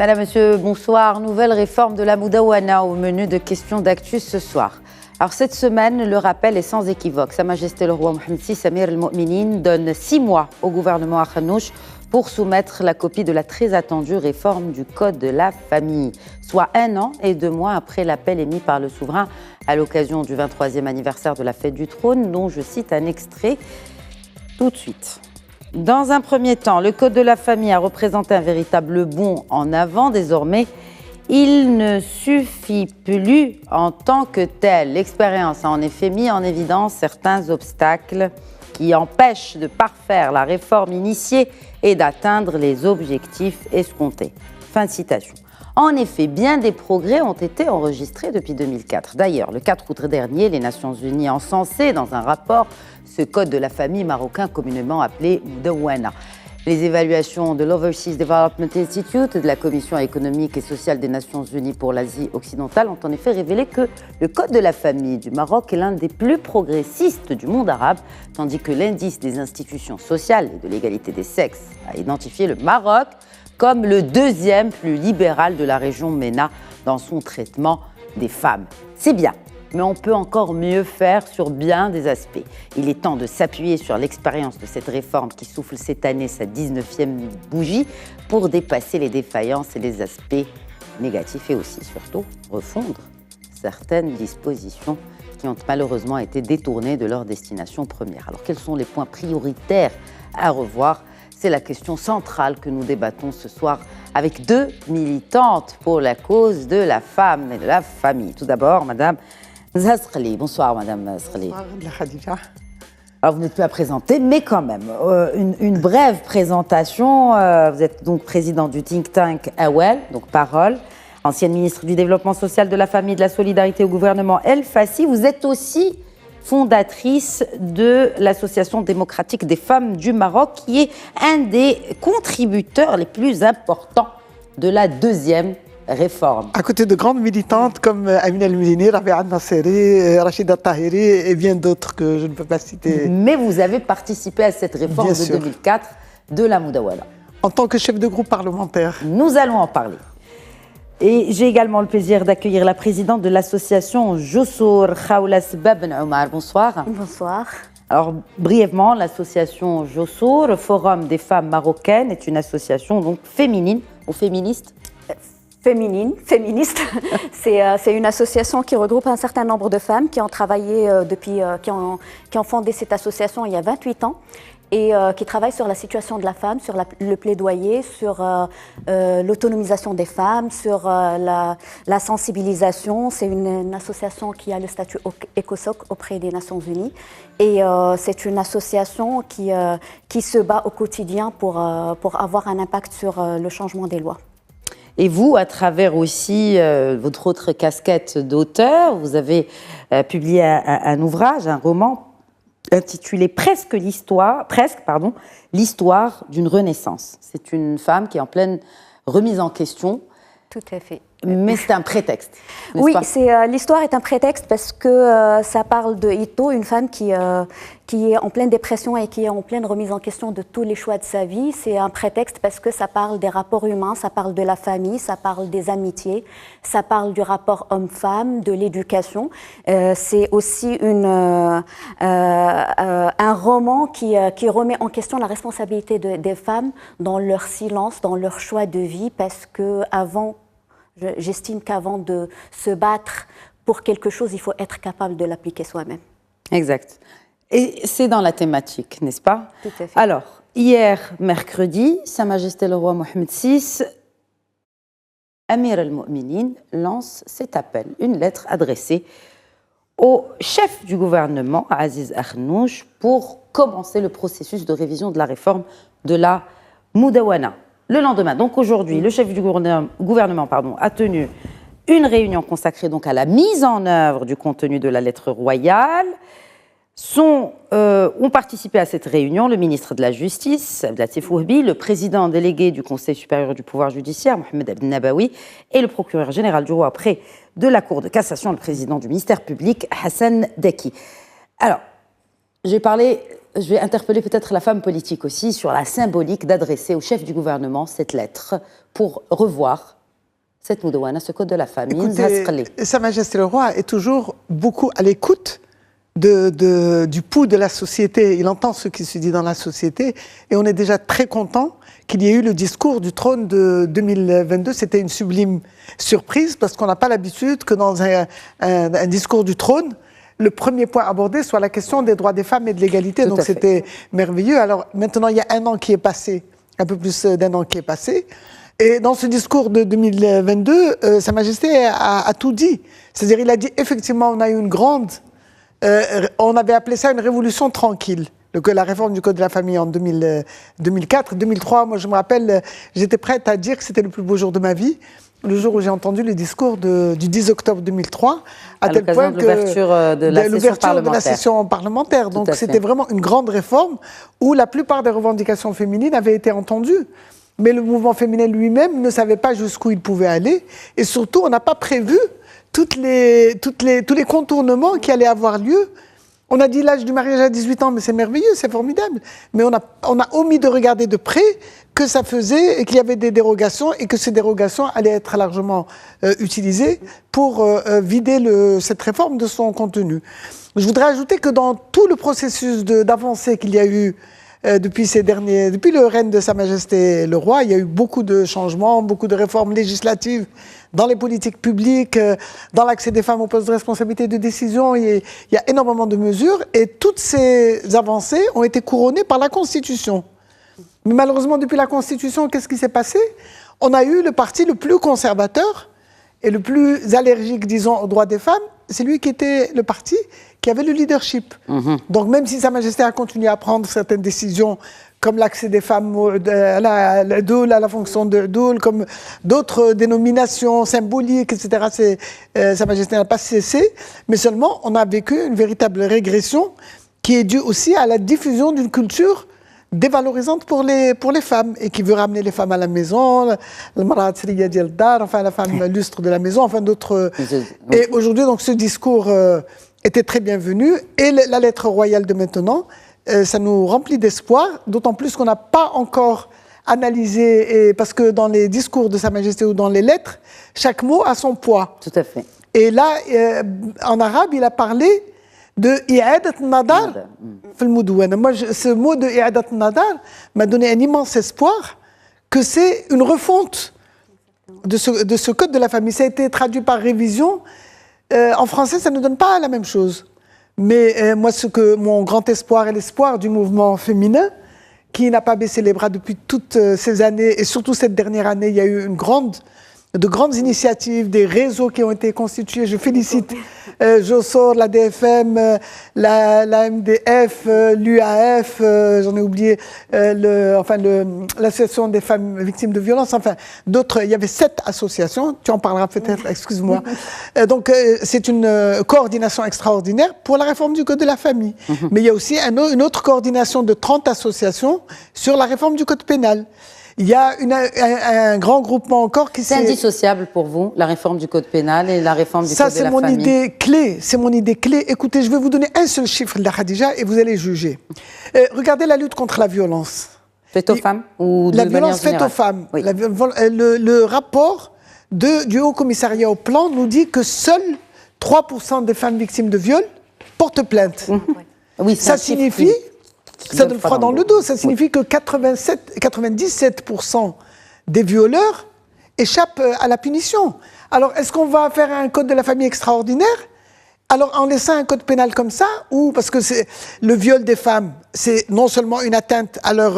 Madame, Monsieur, bonsoir. Nouvelle réforme de la Moudawana au menu de questions d'actu ce soir. Alors cette semaine, le rappel est sans équivoque. Sa Majesté le roi Mohammed VI, Amir al-Mu'minin, donne 6 mois au gouvernement Akhnouch pour soumettre la copie de la très attendue réforme du Code de la famille, soit 1 an et 2 mois après l'appel émis par le souverain à l'occasion du 23e anniversaire de la fête du trône, dont je cite un extrait tout de suite. Dans un premier temps, le Code de la famille a représenté un véritable bond en avant. Désormais, il ne suffit plus en tant que tel. L'expérience a en effet mis en évidence certains obstacles qui empêchent de parfaire la réforme initiée et d'atteindre les objectifs escomptés. Fin de citation. En effet, bien des progrès ont été enregistrés depuis 2004. D'ailleurs, le 4 août dernier, les Nations Unies encensaient dans un rapport ce code de la famille marocain communément appelé Moudawana. Les évaluations de l'Overseas Development Institute et de la Commission économique et sociale des Nations Unies pour l'Asie occidentale ont en effet révélé que le code de la famille du Maroc est l'un des plus progressistes du monde arabe, tandis que l'indice des institutions sociales et de l'égalité des sexes a identifié le Maroc comme le deuxième plus libéral de la région MENA dans son traitement des femmes. C'est bien, mais on peut encore mieux faire sur bien des aspects. Il est temps de s'appuyer sur l'expérience de cette réforme qui souffle cette année sa 19e bougie pour dépasser les défaillances et les aspects négatifs et aussi, surtout, refondre certaines dispositions qui ont malheureusement été détournées de leur destination première. Alors, quels sont les points prioritaires à revoir ? C'est la question centrale que nous débattons ce soir avec 2 militantes pour la cause de la femme et de la famille. Tout d'abord, Madame Zahra. Bonsoir, Madame Zahra. Bonsoir, Khadija. Alors, vous n'êtes plus à présenter, mais quand même, une brève présentation. Vous êtes donc présidente du think tank Awel, donc Parole, ancienne ministre du Développement social, de la famille et de la solidarité au gouvernement El Fassi. Vous êtes aussi fondatrice de l'Association démocratique des femmes du Maroc, qui est un des contributeurs les plus importants de la deuxième réforme. À côté de grandes militantes comme Amina El-Mounini, Rabia Nasseri, Rachida Tahiri et bien d'autres que je ne peux pas citer. Mais vous avez participé à cette réforme de 2004 de la Moudawana. En tant que chef de groupe parlementaire. Nous allons en parler. Et j'ai également le plaisir d'accueillir la présidente de l'association Joussour, Khawla Sbab Omar. Bonsoir. Bonsoir. Alors, brièvement, l'association Joussour, Forum des femmes marocaines, est une association donc féminine ou féministe. Féministe. C'est une association qui regroupe un certain nombre de femmes qui ont travaillé qui ont fondé cette association il y a 28 ans. Et qui travaille sur la situation de la femme, sur le plaidoyer, sur l'autonomisation des femmes, sur la sensibilisation. C'est une association qui a le statut ECOSOC auprès des Nations Unies. Et c'est une association qui se bat au quotidien pour avoir un impact sur le changement des lois. Et vous, à travers aussi votre autre casquette d'auteur, vous avez publié un ouvrage, un roman, intitulé l'histoire d'une renaissance. C'est une femme qui est en pleine remise en question. Tout à fait. Mais c'est un prétexte. Oui, l'histoire est un prétexte parce que ça parle de Ito, une femme qui est en pleine dépression et qui est en pleine remise en question de tous les choix de sa vie. C'est un prétexte parce que ça parle des rapports humains, ça parle de la famille, ça parle des amitiés, ça parle du rapport homme-femme, de l'éducation. C'est aussi un roman qui remet en question la responsabilité des femmes dans leur silence, dans leur choix de vie, parce que j'estime qu'avant de se battre pour quelque chose, il faut être capable de l'appliquer soi-même. Exact. Et c'est dans la thématique, n'est-ce pas? Tout à fait. Alors, hier, mercredi, Sa Majesté le roi Mohammed VI, Amir al-Mu'minin, lance cet appel, une lettre adressée au chef du gouvernement, Aziz Akhnouch, pour commencer le processus de révision de la réforme de la Moudawana. Le lendemain, donc aujourd'hui, le chef du gouvernement a tenu une réunion consacrée donc à la mise en œuvre du contenu de la lettre royale. Ont participé à cette réunion le ministre de la Justice, Abdelatif Wahbi, le président délégué du Conseil supérieur du pouvoir judiciaire, Mohamed Abdel Nabawi, et le procureur général du roi auprès de la Cour de cassation, le président du ministère public, Hassan Daki. Alors, je vais interpeller peut-être la femme politique aussi sur la symbolique d'adresser au chef du gouvernement cette lettre pour revoir cette Moudawana, ce code de la famille. Écoutez, Sa Majesté le Roi est toujours beaucoup à l'écoute du pouls de la société. Il entend ce qui se dit dans la société et on est déjà très content qu'il y ait eu le discours du trône de 2022. C'était une sublime surprise parce qu'on n'a pas l'habitude que dans un discours du trône, le premier point abordé soit la question des droits des femmes et de l'égalité. Donc c'était merveilleux. Alors maintenant, il y a un an qui est passé, un peu plus d'un an qui est passé. Et dans ce discours de 2022, Sa Majesté a tout dit. C'est-à-dire, il a dit, effectivement, on a eu une grande... on avait appelé ça une révolution tranquille. La réforme du Code de la famille en 2004. 2003, moi je me rappelle, j'étais prête à dire que c'était le plus beau jour de ma vie, le jour où j'ai entendu le discours du 10 octobre 2003, à tel point que l'ouverture de la session parlementaire. Donc c'était vraiment une grande réforme où la plupart des revendications féminines avaient été entendues. Mais le mouvement féminin lui-même ne savait pas jusqu'où il pouvait aller. Et surtout, on n'a pas prévu tous les contournements qui allaient avoir lieu. On a dit l'âge du mariage à 18 ans, mais c'est merveilleux, c'est formidable. Mais on a omis de regarder de près que ça faisait et qu'il y avait des dérogations et que ces dérogations allaient être largement utilisées pour vider cette réforme de son contenu. Je voudrais ajouter que dans tout le processus d'avancée qu'il y a eu depuis le règne de Sa Majesté le Roi, il y a eu beaucoup de changements, beaucoup de réformes législatives dans les politiques publiques, dans l'accès des femmes aux postes de responsabilité et de décision. Il y a énormément de mesures et toutes ces avancées ont été couronnées par la Constitution. Mais malheureusement, depuis la Constitution, qu'est-ce qui s'est passé? On a eu le parti le plus conservateur et le plus allergique, disons, aux droits des femmes. C'est lui qui était le parti qui avait le leadership. Donc même si Sa Majesté a continué à prendre certaines décisions, comme l'accès des femmes à la fonction de doule, comme d'autres dénominations symboliques, etc., Sa Majesté n'a pas cessé, mais seulement on a vécu une véritable régression qui est due aussi à la diffusion d'une culture dévalorisante pour les femmes et qui veut ramener les femmes à la maison, enfin la femme lustre de la maison, enfin d'autres. Et aujourd'hui, donc, ce discours était très bienvenu et la lettre royale de maintenant, ça nous remplit d'espoir, d'autant plus qu'on n'a pas encore analysé, parce que dans les discours de Sa Majesté ou dans les lettres, chaque mot a son poids. Tout à fait. Et là, en arabe, il a parlé de i'adat nadar fil Moudawana. Moi, ce mot de i'adat nadar m'a donné un immense espoir que c'est une refonte de ce code de la famille. Ça a été traduit par révision. En français, ça ne donne pas la même chose. Mais moi, mon grand espoir est l'espoir du mouvement féminin qui n'a pas baissé les bras depuis toutes ces années. Et surtout cette dernière année, il y a eu de grandes initiatives, des réseaux qui ont été constitués. Je félicite Jossor, la DFM, la MDF, l'UAF, j'en ai oublié, l'association des femmes victimes de violences, enfin d'autres. Il y avait 7 associations, tu en parleras peut-être, excuse-moi. Donc c'est une coordination extraordinaire pour la réforme du Code de la famille. Mais il y a aussi une autre coordination de 30 associations sur la réforme du Code pénal. Il y a un grand groupement encore qui C'est indissociable pour vous, la réforme du Code pénal et la réforme du Code de la famille? C'est mon idée clé. Écoutez, je vais vous donner un seul chiffre de la Khadija et vous allez juger. Regardez la lutte contre la violence. Faite aux femmes ou de la violence faite aux femmes. Oui. Le rapport du Haut Commissariat au Plan nous dit que seuls 3% des femmes victimes de viol portent plainte. Oui, ça signifie... Ça donne froid dans le dos. Ça signifie que 97% des violeurs échappent à la punition. Alors, est-ce qu'on va faire un code de la famille extraordinaire? Alors, en laissant un code pénal comme ça, ou parce que le viol des femmes, c'est non seulement une atteinte à leur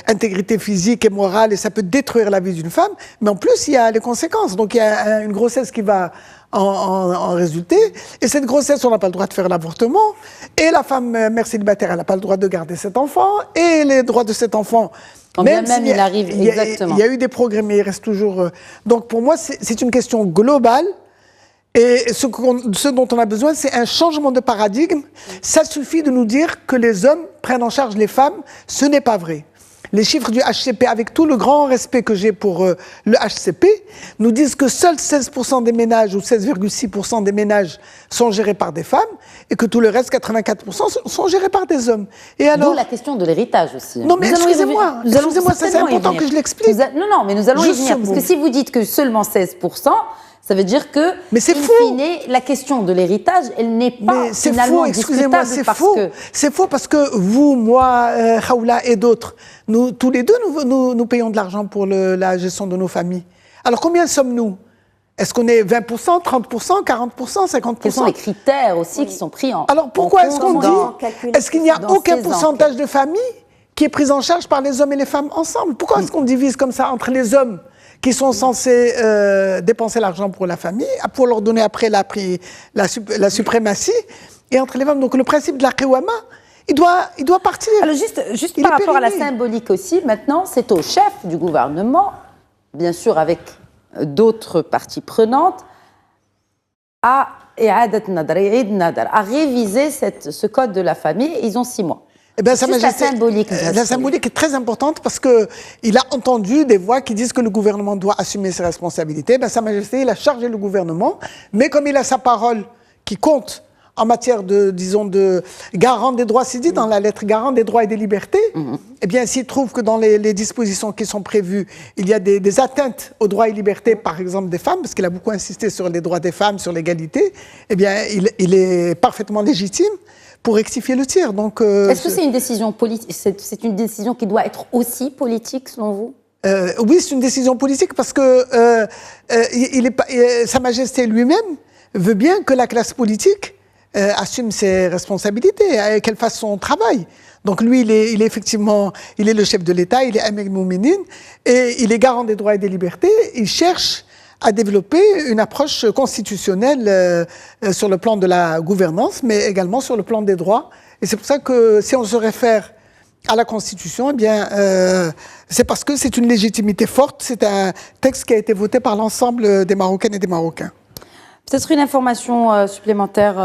intégrité physique et morale, et ça peut détruire la vie d'une femme, mais en plus, il y a les conséquences. Donc, il y a une grossesse qui va en résulter. Et cette grossesse, on n'a pas le droit de faire l'avortement. Et la femme mère célibataire, elle n'a pas le droit de garder cet enfant. Et les droits de cet enfant... Il arrive, exactement. Il y a eu des progrès, mais il reste toujours... Donc, pour moi, c'est une question globale. Et ce dont on a besoin, c'est un changement de paradigme. Ça suffit de nous dire que les hommes prennent en charge les femmes. Ce n'est pas vrai. Les chiffres du HCP, avec tout le grand respect que j'ai pour le HCP, nous disent que seuls 16% des ménages ou 16,6% des ménages sont gérés par des femmes et que tout le reste, 84%, sont gérés par des hommes. Et alors... D'où la question de l'héritage aussi. Non, mais excusez-moi, ça c'est important que je l'explique. Non, mais nous allons y venir. Parce que si vous dites que seulement 16%, ça veut dire que, mais c'est faux. La question de l'héritage, elle n'est pas finalement discutable. C'est faux. C'est faux parce que vous, moi, Khaoula et d'autres, nous, tous les deux, nous payons de l'argent pour la gestion de nos familles. Alors combien sommes-nous ? Est-ce qu'on est 20%, 30%, 40%, 50%? Quels sont les critères aussi qui sont pris en Alors pourquoi est-ce qu'on dit, est-ce qu'il n'y a aucun pourcentage de familles qui est pris en charge par les hommes et les femmes ensemble? Pourquoi est-ce qu'on divise comme ça entre les hommes qui sont censés dépenser l'argent pour la famille, pour leur donner après la suprématie, et entre les femmes? Donc le principe de la Qawama, il doit partir. Alors juste par rapport à la symbolique aussi, maintenant, c'est au chef du gouvernement, bien sûr avec d'autres parties prenantes, à réviser ce code de la famille. Ils ont 6 mois. Eh bien, la symbolique est très importante parce qu'il a entendu des voix qui disent que le gouvernement doit assumer ses responsabilités. Sa Majesté, il a chargé le gouvernement, mais comme il a sa parole qui compte en matière de garant des droits, c'est dit dans la lettre, garant des droits et des libertés, eh bien, s'il trouve que dans les dispositions qui sont prévues, il y a des atteintes aux droits et libertés, par exemple des femmes, parce qu'il a beaucoup insisté sur les droits des femmes, sur l'égalité, eh bien, il est parfaitement légitime pour rectifier le tir. Donc, est-ce que c'est une décision politique? C'est une décision qui doit être aussi politique, selon vous? Oui, c'est une décision politique parce que Sa Majesté lui-même veut bien que la classe politique assume ses responsabilités, qu'elle fasse son travail. Donc lui, il est effectivement, il est le chef de l'État, il est Amir Mouminin, et il est garant des droits et des libertés. Il cherche à développer une approche constitutionnelle sur le plan de la gouvernance, mais également sur le plan des droits. Et c'est pour ça que si on se réfère à la Constitution, eh bien, c'est parce que c'est une légitimité forte. C'est un texte qui a été voté par l'ensemble des Marocaines et des Marocains. Peut-être une information supplémentaire,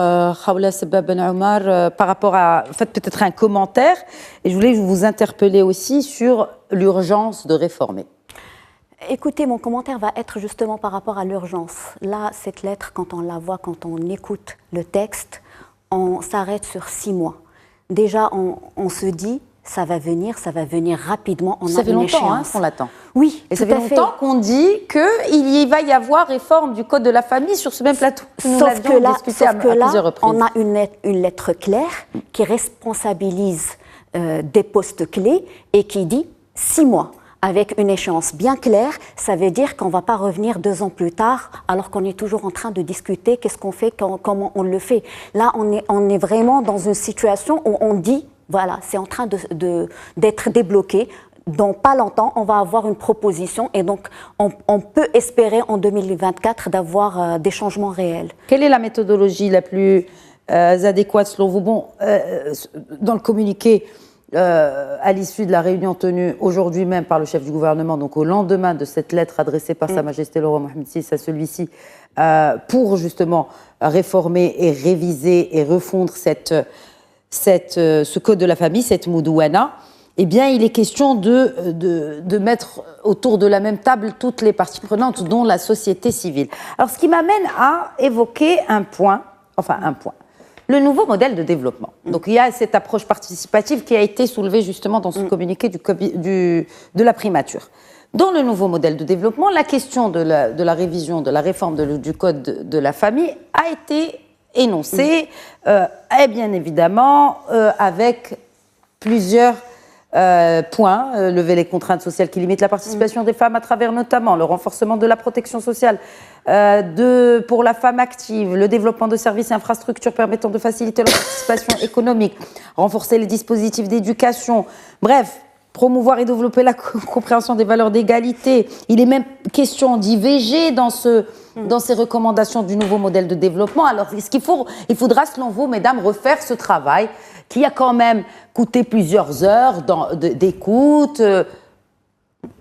Khaoula Sebba Ben Omar, par rapport à, en fait, peut-être un commentaire. Et je voulais vous interpeller aussi sur l'urgence de réformer. Écoutez, mon commentaire va être justement par rapport à l'urgence. Là, cette lettre, quand on la voit, quand on écoute le texte, on s'arrête sur 6 mois. Déjà, on se dit, ça va venir rapidement. Ça fait longtemps qu'on l'attend. Oui, et ça fait longtemps qu'on dit qu'il va y avoir réforme du Code de la famille sur ce même plateau. Sauf que là, on a une lettre claire qui responsabilise des postes clés et qui dit 6 mois. Avec une échéance bien claire, ça veut dire qu'on ne va pas revenir 2 ans plus tard alors qu'on est toujours en train de discuter qu'est-ce qu'on fait, comment on le fait. Là, on est vraiment dans une situation où on dit, voilà, c'est en train d'être débloqué. Dans pas longtemps, on va avoir une proposition et donc on peut espérer en 2024 d'avoir des changements réels. Quelle est la méthodologie la plus adéquate selon vous? Bon, dans le communiqué, à l'issue de la réunion tenue aujourd'hui même par le chef du gouvernement, donc au lendemain de cette lettre adressée par Sa Majesté le roi Mohammed VI à celui-ci, pour justement réformer et réviser et refondre ce code de la famille, cette Moudouana, eh bien, il est question de mettre autour de la même table toutes les parties prenantes, dont la société civile. Alors, ce qui m'amène à évoquer un point. Le nouveau modèle de développement. Donc, il y a cette approche participative qui a été soulevée justement dans ce communiqué de la primature. Dans le nouveau modèle de développement, la question de la révision, de la réforme du Code de la famille a été énoncée, et bien évidemment, avec plusieurs points. Lever les contraintes sociales qui limitent la participation des femmes à travers notamment le renforcement de la protection sociale pour la femme active, le développement de services et infrastructures permettant de faciliter leur participation économique, renforcer les dispositifs d'éducation, bref, promouvoir et développer la compréhension des valeurs d'égalité. Il est même question d'IVG dans ces recommandations du nouveau modèle de développement. Alors, il faudra, selon vous, mesdames, refaire ce travail qui a quand même coûté plusieurs heures d'écoute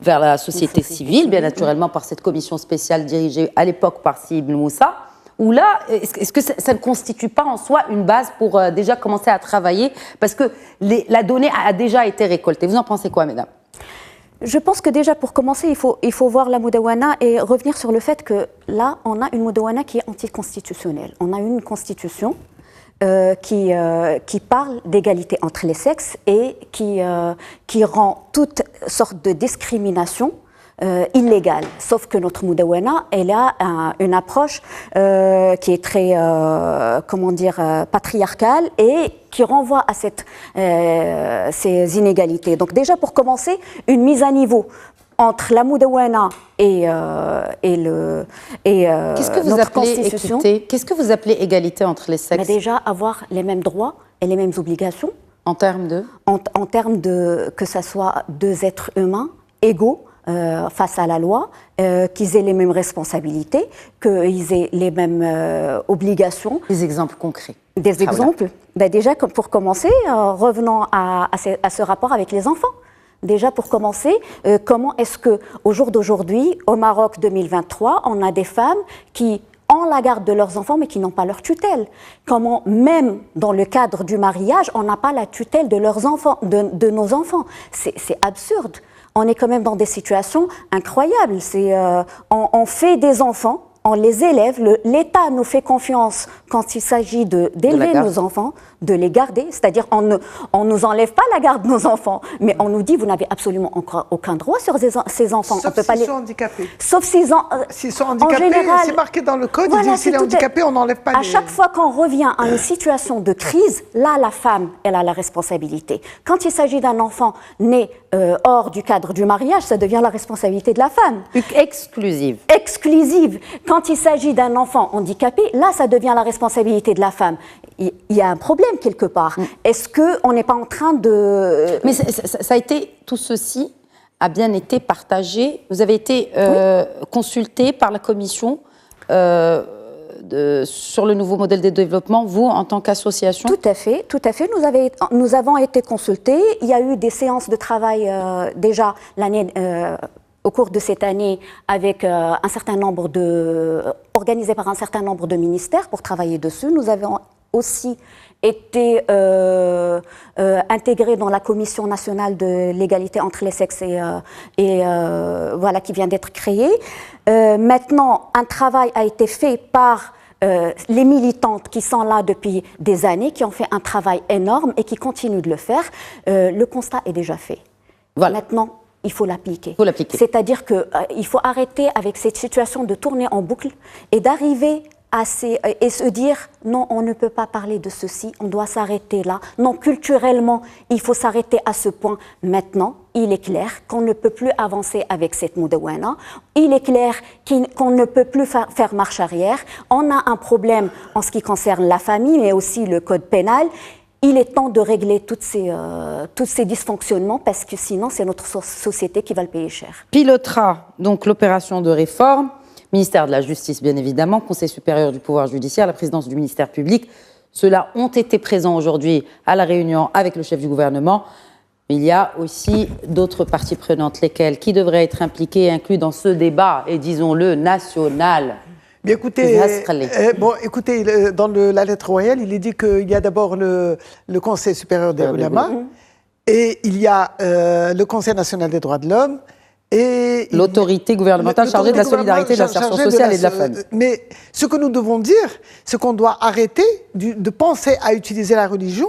vers la société civile, bien naturellement par cette commission spéciale dirigée à l'époque par Si Ibn Moussa, où là, est-ce que ça ne constitue pas en soi une base pour déjà commencer à travailler? Parce que la donnée a déjà été récoltée. Vous en pensez quoi, mesdames? Je pense que déjà, pour commencer, il faut voir la Moudawana et revenir sur le fait que là, on a une Moudawana qui est anticonstitutionnelle. On a une constitution qui parle d'égalité entre les sexes et qui rend toute sorte de discrimination illégale. Sauf que notre Moudawana, elle a une approche qui est très, patriarcale et qui renvoie à ces inégalités. Donc déjà, pour commencer, une mise à niveau entre la Moudawana et notre constitution. Qu'est-ce que vous appelez égalité entre les sexes? Mais déjà, avoir les mêmes droits et les mêmes obligations. En termes de en termes de que ça soit deux êtres humains égaux face à la loi, qu'ils aient les mêmes responsabilités, qu'ils aient les mêmes obligations. Des exemples concrets. Des exemples. Ben déjà, pour commencer, revenons à ce rapport avec les enfants. Déjà, pour commencer, comment est-ce qu'au jour d'aujourd'hui, au Maroc 2023, on a des femmes qui ont la garde de leurs enfants, mais qui n'ont pas leur tutelle? Comment, même dans le cadre du mariage, on n'a pas la tutelle de leurs enfants, de nos enfants? C'est absurde. On est quand même dans des situations incroyables. On fait des enfants, on les élève, l'État nous fait confiance quand il s'agit d'élever nos enfants, de les garder, c'est-à-dire on ne nous enlève pas la garde de nos enfants, mais on nous dit vous n'avez absolument aucun droit sur ces enfants. Sauf s'ils sont handicapés. Sauf s'ils sont handicapés, en général, c'est marqué dans le code, voilà, s'il est handicapé, on n'enlève pas à chaque fois qu'on revient à une situation de crise, là, la femme, elle a la responsabilité. Quand il s'agit d'un enfant né hors du cadre du mariage, ça devient la responsabilité de la femme. Exclusive. Exclusive. Quand il s'agit d'un enfant handicapé, là, ça devient la responsabilité de la femme. Il y a un problème quelque part. Est-ce qu'on n'est pas en train de... Mais ça a été, tout ceci a bien été partagé. Vous avez été consulté par la commission sur le nouveau modèle de développement, vous, en tant qu'association? Tout à fait, tout à fait. Nous avons été consultés. Il y a eu des séances de travail déjà au cours de cette année avec un certain nombre organisées par un certain nombre de ministères pour travailler dessus. Nous avons aussi été intégrés dans la Commission nationale de l'égalité entre les sexes qui vient d'être créée. Maintenant, un travail a été fait par les militantes qui sont là depuis des années, qui ont fait un travail énorme et qui continuent de le faire. Le constat est déjà fait. Voilà. Maintenant, il faut l'appliquer. C'est-à-dire qu'il faut arrêter avec cette situation de tourner en boucle et d'arriver et se dire non, on ne peut pas parler de ceci, on doit s'arrêter là. Non, culturellement, il faut s'arrêter à ce point. Maintenant, il est clair qu'on ne peut plus avancer avec cette Moudawana. Il est clair qu'on ne peut plus faire marche arrière. On a un problème en ce qui concerne la famille, mais aussi le code pénal. Il est temps de régler tous ces dysfonctionnements parce que sinon, c'est notre société qui va le payer cher. Pilotera donc l'opération de réforme. Ministère de la Justice, bien évidemment, Conseil supérieur du pouvoir judiciaire, la présidence du ministère public. Ceux-là ont été présents aujourd'hui à la réunion avec le chef du gouvernement. Mais il y a aussi d'autres parties prenantes, lesquelles qui devraient être impliquées et incluses dans ce débat, et disons-le, national. Mais écoutez, dans la lettre royale, il est dit qu'il y a d'abord le Conseil supérieur des Ulama et il y a le Conseil national des droits de l'homme, et l'autorité gouvernementale chargée de la solidarité, de l'insertion sociale et de la famille. Mais ce que nous devons dire, c'est qu'on doit arrêter de penser à utiliser la religion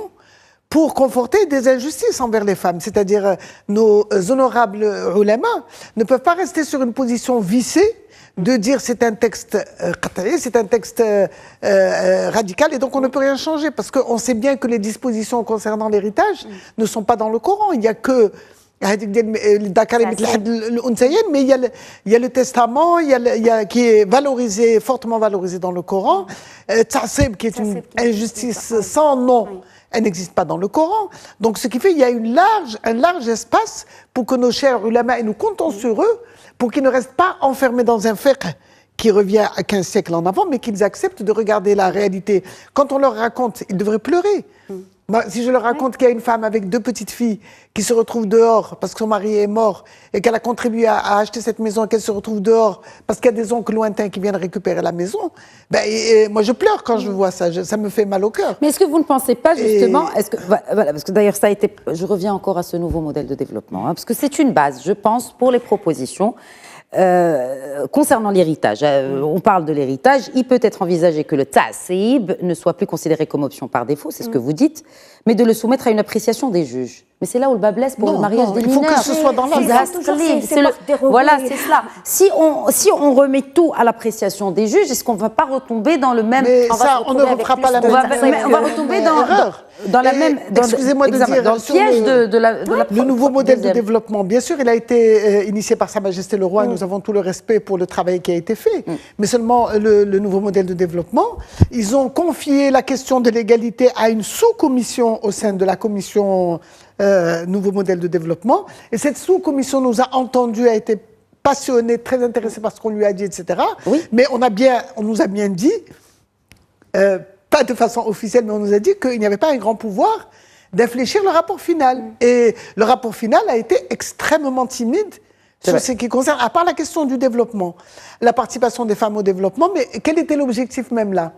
pour conforter des injustices envers les femmes. C'est-à-dire, nos honorables ulama ne peuvent pas rester sur une position vissée de dire c'est un texte c'est un texte radical et donc on ne peut rien changer parce qu'on sait bien que les dispositions concernant l'héritage ne sont pas dans le Coran. Il n'y a que mais il y a le testament qui est fortement valorisé dans le Coran. Ta'sib, qui est une injustice sans nom, elle n'existe pas dans le Coran. Donc ce qui fait qu'il y a un large espace pour que nos chers ulama, et nous comptons sur eux, pour qu'ils ne restent pas enfermés dans un fiqh qui revient à 15 siècles en avant, mais qu'ils acceptent de regarder la réalité. Quand on leur raconte, ils devraient pleurer. Si je leur raconte qu'il y a une femme avec 2 petites filles qui se retrouve dehors parce que son mari est mort et qu'elle a contribué à acheter cette maison et qu'elle se retrouve dehors parce qu'il y a des oncles lointains qui viennent récupérer la maison, moi je pleure quand je vois ça, ça me fait mal au cœur. Mais est-ce que vous ne pensez pas justement, parce que d'ailleurs ça a été, je reviens encore à ce nouveau modèle de développement, parce que c'est une base, je pense, pour les propositions. Concernant l'héritage, on parle de l'héritage, il peut être envisagé que le ta'sib ne soit plus considéré comme option par défaut, c'est ce que vous dites, mais de le soumettre à une appréciation des juges. Mais c'est là où le bas blesse pour le mariage des mineurs. Il faut que ce soit dans la loi. Voilà, c'est cela. Si on remet tout à l'appréciation des juges, est-ce qu'on ne va pas retomber dans le même... Mais on ne refera pas la même on va retomber dans la même... Excusez-moi de dire... Dans le piège de la... Le nouveau modèle de développement, bien sûr, il a été initié par Sa Majesté le Roi, et nous avons tout le respect pour le travail qui a été fait. Mais seulement, le nouveau modèle de développement, ils ont confié la question de l'égalité à une sous-commission au sein de la commission nouveau modèle de développement. Et cette sous-commission nous a entendus, a été passionnée, très intéressée par ce qu'on lui a dit, etc. Oui. Mais on nous a bien dit, pas de façon officielle, mais on nous a dit qu'il n'y avait pas un grand pouvoir d'infléchir le rapport final. Et le rapport final a été extrêmement timide sur ce qui concerne, à part la question du développement, la participation des femmes au développement, mais quel était l'objectif même là ?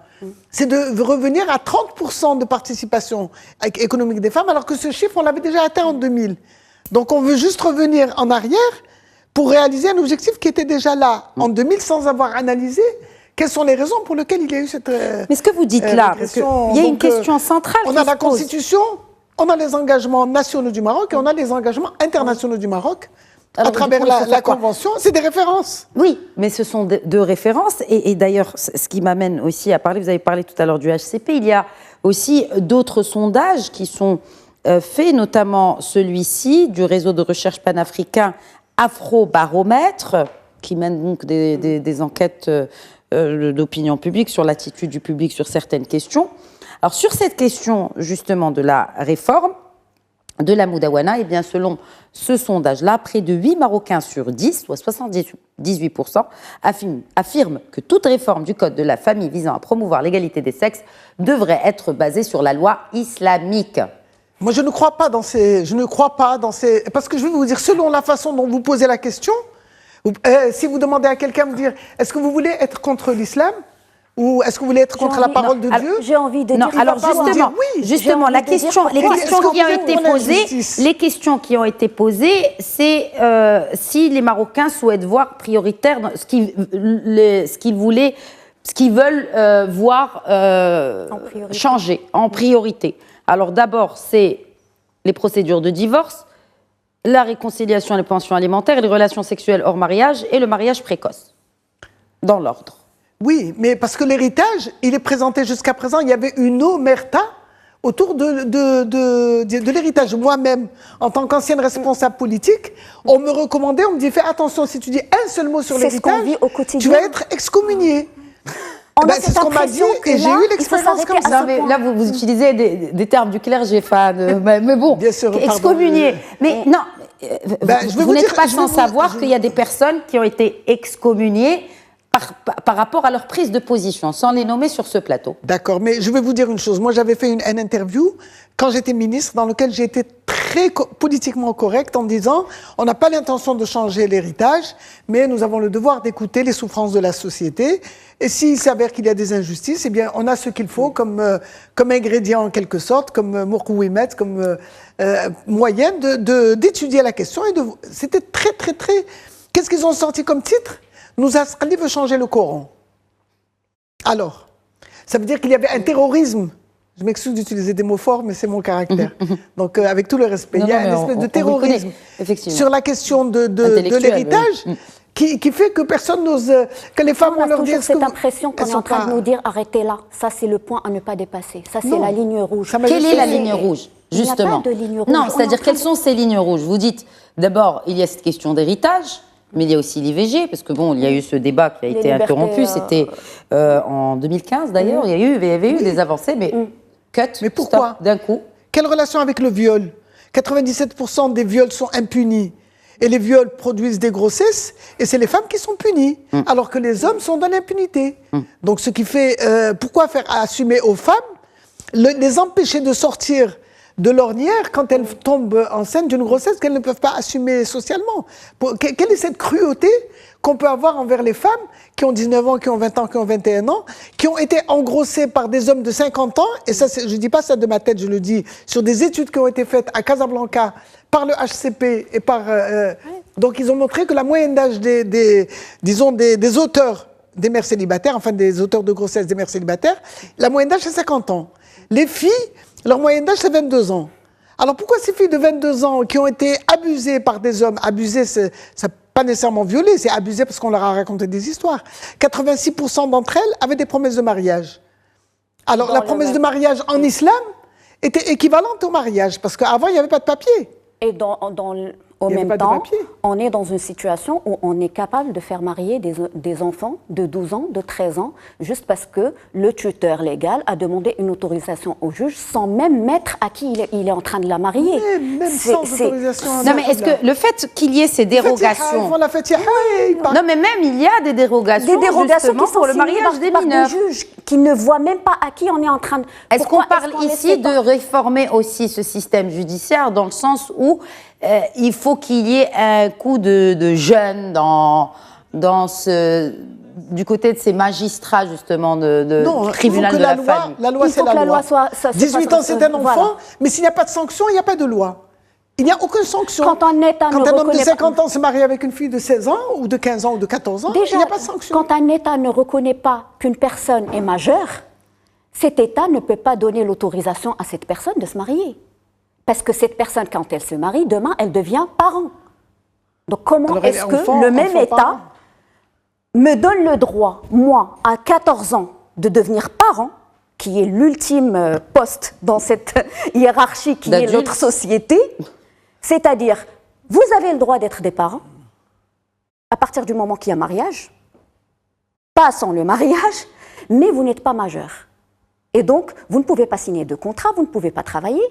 C'est de revenir à 30% de participation économique des femmes, alors que ce chiffre, on l'avait déjà atteint en 2000. Donc on veut juste revenir en arrière pour réaliser un objectif qui était déjà là en 2000 sans avoir analysé quelles sont les raisons pour lesquelles il y a eu cette Mais ce que vous dites là, parce qu'il y a une question centrale. On a la Constitution, on a les engagements nationaux du Maroc et on a les engagements internationaux du Maroc. À travers la Convention, c'est des références. Oui, mais ce sont de références. Et d'ailleurs, ce qui m'amène aussi à parler, vous avez parlé tout à l'heure du HCP, il y a aussi d'autres sondages qui sont faits, notamment celui-ci du réseau de recherche panafricain Afrobaromètre, qui mène donc des enquêtes d'opinion publique sur l'attitude du public sur certaines questions. Alors, sur cette question, justement, de la réforme de la Moudawana, eh bien, selon ce sondage-là, près de 8 Marocains sur 10, soit 78%, affirment que toute réforme du Code de la famille visant à promouvoir l'égalité des sexes devrait être basée sur la loi islamique. Moi, je ne crois pas dans ces... Parce que je vais vous dire, selon la façon dont vous posez la question, si vous demandez à quelqu'un de dire « Est-ce que vous voulez être contre l'islam ?» ou est-ce que vous voulez être contre la parole de Dieu ? J'ai envie de dire... Alors justement, les questions qui ont été posées, c'est si les Marocains souhaitent voir prioritaire ce qu'ils veulent voir changer en priorité. Alors d'abord, c'est les procédures de divorce, la réconciliation et les pensions alimentaires, les relations sexuelles hors mariage et le mariage précoce, dans l'ordre. Oui, mais parce que l'héritage, il est présenté jusqu'à présent, il y avait une omerta autour de l'héritage. Moi-même, en tant qu'ancienne responsable politique, on me recommandait, on me dit, fais attention, si tu dis un seul mot sur l'héritage, tu vas être excommunié. C'est ce qu'on m'a dit et j'ai eu l'expérience comme ça. Là, vous utilisez des termes du clergé, mais bon, bien sûr, excommunié. Mais non, vous n'êtes pas sans savoir qu'il y a des personnes qui ont été excommuniées par rapport à leur prise de position, sans les nommer sur ce plateau. D'accord, mais je vais vous dire une chose. Moi, j'avais fait une interview quand j'étais ministre, dans laquelle j'ai été très politiquement correcte en disant on n'a pas l'intention de changer l'héritage, mais nous avons le devoir d'écouter les souffrances de la société. Et s'il s'avère qu'il y a des injustices, eh bien, on a ce qu'il faut comme ingrédient en quelque sorte, comme mourkouimet, comme moyen d'étudier la question. C'était très, très, très... Qu'est-ce qu'ils ont sorti comme titre ? Nous Asqali veut changer le Coran. Alors, ça veut dire qu'il y avait un terrorisme. Je m'excuse d'utiliser des mots forts, mais c'est mon caractère. Donc, avec tout le respect, il y a une espèce de terrorisme sur la question de l'héritage qui fait que personne n'ose, que les femmes ont leur dire... cette impression qu'on est en train de nous dire, arrêtez là, ça c'est le point à ne pas dépasser. Ça c'est la ligne rouge. Quelle est la ligne rouge, justement ? Il n'y a pas de ligne rouge. Non, c'est-à-dire quelles sont ces lignes rouges ? Vous dites, d'abord, il y a cette question d'héritage. Mais il y a aussi l'IVG, parce que bon, il y a eu ce débat qui a été interrompu, c'était en 2015 d'ailleurs, il y avait eu des avancées, mais mais pourquoi ? D'un coup. Quelle relation avec le viol ? 97% des viols sont impunis. Et les viols produisent des grossesses, et c'est les femmes qui sont punies, alors que les hommes sont dans l'impunité. Donc ce qui fait, pourquoi faire assumer aux femmes, les empêcher de sortir de l'ornière quand elles tombent enceintes d'une grossesse qu'elles ne peuvent pas assumer socialement. Quelle est cette cruauté qu'on peut avoir envers les femmes qui ont 19 ans, qui ont 20 ans, qui ont 21 ans, qui ont été engrossées par des hommes de 50 ans, et ça, je ne dis pas ça de ma tête, je le dis, sur des études qui ont été faites à Casablanca par le HCP et par... donc ils ont montré que la moyenne d'âge des auteurs des mères célibataires, enfin des auteurs de grossesse des mères célibataires, la moyenne d'âge c'est 50 ans. Les filles, leur moyenne d'âge c'est 22 ans. Alors pourquoi ces filles de 22 ans qui ont été abusées par des hommes, abusées, ça pas nécessairement violées, c'est abusées parce qu'on leur a raconté des histoires, 86% d'entre elles avaient des promesses de mariage. Alors la promesse de mariage en islam était équivalente au mariage, parce qu'avant il n'y avait pas de papier. Et au même temps, on est dans une situation où on est capable de faire marier des enfants de 12 ans, de 13 ans, juste parce que le tuteur légal a demandé une autorisation au juge sans même mettre à qui il est en train de la marier. Même sans autorisation. Non, mais est-ce que le fait qu'il y ait ces dérogations... Non, mais même il y a des dérogations, justement, qui sont pour le mariage des mineurs. Des juges qui ne voient même pas à qui on est en train de... Est-ce qu'on parle ici de réformer aussi ce système judiciaire dans le sens où il faut qu'il y ait un coup de jeune du côté de ces magistrats, justement, du tribunal de la famille. La loi, c'est la loi. 18 ans, c'est un enfant, mais s'il n'y a pas de sanction, il n'y a pas de loi. Il n'y a aucune sanction. Quand un État quand un homme de 50 ans se marie avec une fille de 16 ans, ou de 15 ans, ou de 14 ans, il n'y a pas de sanction. Quand un État ne reconnaît pas qu'une personne est majeure, cet État ne peut pas donner l'autorisation à cette personne de se marier. Parce que cette personne, quand elle se marie, demain, elle devient parent. Donc comment est-ce que le même État me donne le droit, moi, à 14 ans, de devenir parent, qui est l'ultime poste dans cette hiérarchie qui est notre société, c'est-à-dire, vous avez le droit d'être des parents à partir du moment qu'il y a mariage, pas sans le mariage, mais vous n'êtes pas majeur. Et donc, vous ne pouvez pas signer de contrat, vous ne pouvez pas travailler.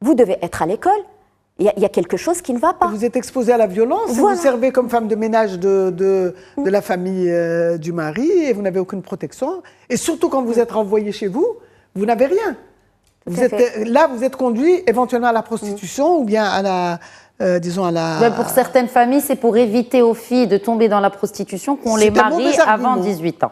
Vous devez être à l'école. Il y a quelque chose qui ne va pas. Vous êtes exposé à la violence, voilà. Vous servez comme femme de ménage de la famille du mari et vous n'avez aucune protection. Et surtout quand vous êtes renvoyé chez vous, vous n'avez rien. Vous êtes conduit éventuellement à la prostitution ou bien à la... disons à la... Ben pour certaines familles, c'est pour éviter aux filles de tomber dans la prostitution qu'on les marie avant 18 ans.